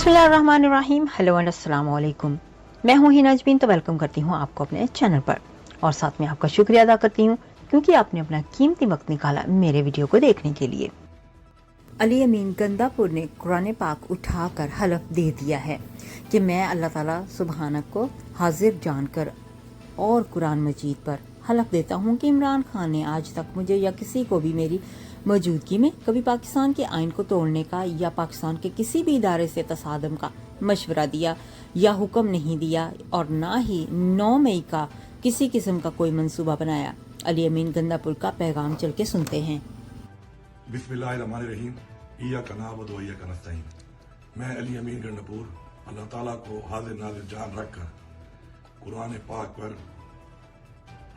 बिस्मिल्लाहिर्रहमानिर्रहीम। Hello and अस्सलाम वालेकुम। मैं हूँ हिना अजमीन, तो वेलकम करती हूँ आपको अपने चैनल पर और साथ में आपका शुक्रिया अदा करती हूँ क्योंकि आपने अपना कीमती वक्त निकाला मेरे वीडियो को देखने के लिए। अली अमीन गंदापुर ने कुरान पाक उठाकर हलफ दे दिया है कि मैं अल्लाह ताला सुबहानक को हाजिर जानकर और कुरान मजीद पर हलफ देता हूँ कि इमरान खान ने आज तक मुझे या किसी को भी मेरी मौजूदगी में कभी पाकिस्तान के आइन को तोड़ने का या पाकिस्तान के किसी भी इदारे से तसादम का मशवरा दिया या हुक्म नहीं दिया और ना ही 9 मई का किसी किस्म का कोई मंसूबा बनाया। अली अमीन गंदापुर का पैगाम चल के सुनते हैं। बिस्मिल्लाहिर्रहमानिर्रहीम। इय्याका नअबुदु व इय्याका नस्तईन। मैं अली अमीन गंडापुर अल्लाह ताला को हाजिर नाज़िर जान रखकर कुरान पाक पर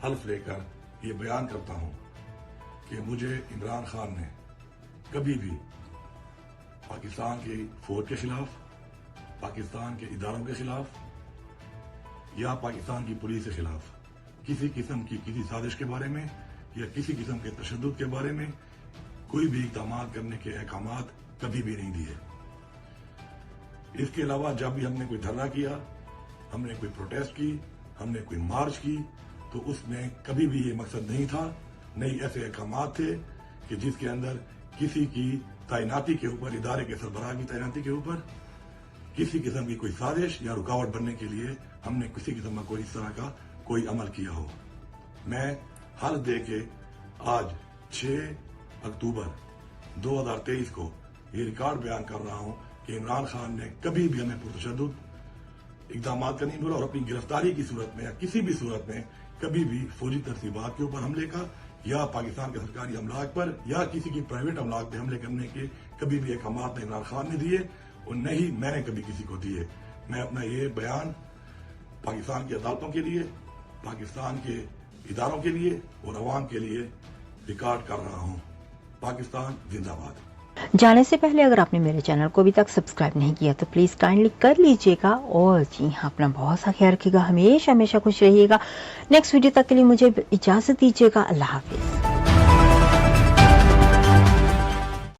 हल्फ लेकर ये बयान करता हूँ कि मुझे इमरान खान ने कभी भी पाकिस्तान की फौज के खिलाफ, पाकिस्तान के इदारों के खिलाफ या पाकिस्तान की पुलिस के खिलाफ किसी किस्म की किसी साजिश के बारे में या किसी किस्म के तशद्दुद के बारे में कोई भी इक़दाम करने के अहकामात कभी भी नहीं दिए। इसके अलावा जब भी हमने कोई धरना किया, हमने कोई प्रोटेस्ट की, हमने कोई मार्च की, तो उसमें कभी भी ये मकसद नहीं था, नहीं ऐसे अहकामात थे कि जिसके अंदर किसी की तैनाती के ऊपर, इदारे के सरबराह की तैनाती के ऊपर किसी किस्म की कोई साजिश या रुकावट बनने के लिए हमने किसी किस्म का कोई इस तरह का कोई अमल किया हो। मैं हल्फ दे के आज 6 अक्टूबर 2023 को ये रिकॉर्ड बयान कर रहा हूं कि इमरान खान ने कभी भी हमें पुरतशद्दुद इक़दाम का नहीं बोला और अपनी गिरफ्तारी की सूरत में या किसी भी सूरत में कभी भी फौजी तरतीबात के ऊपर हमले का या पाकिस्तान के सरकारी अमलाक पर या किसी की प्राइवेट अमलाक पे हमले करने के कभी भी अहकामात न इमरान खान ने दिए और न ही मैंने कभी किसी को दिए। मैं अपना ये बयान पाकिस्तान की अदालतों के लिए, पाकिस्तान के इदारों के लिए और अवाम के लिए रिकॉर्ड कर रहा हूँ। पाकिस्तान जिंदाबाद। जाने से पहले अगर आपने मेरे चैनल को अभी तक सब्सक्राइब नहीं किया तो प्लीज काइंडली कर लीजिएगा और जी हाँ, अपना बहुत सा ख्याल रखिएगा, हमेशा हमेशा खुश रहिएगा। नेक्स्ट वीडियो तक के लिए मुझे इजाजत दीजिएगा। अल्लाह हाफिज।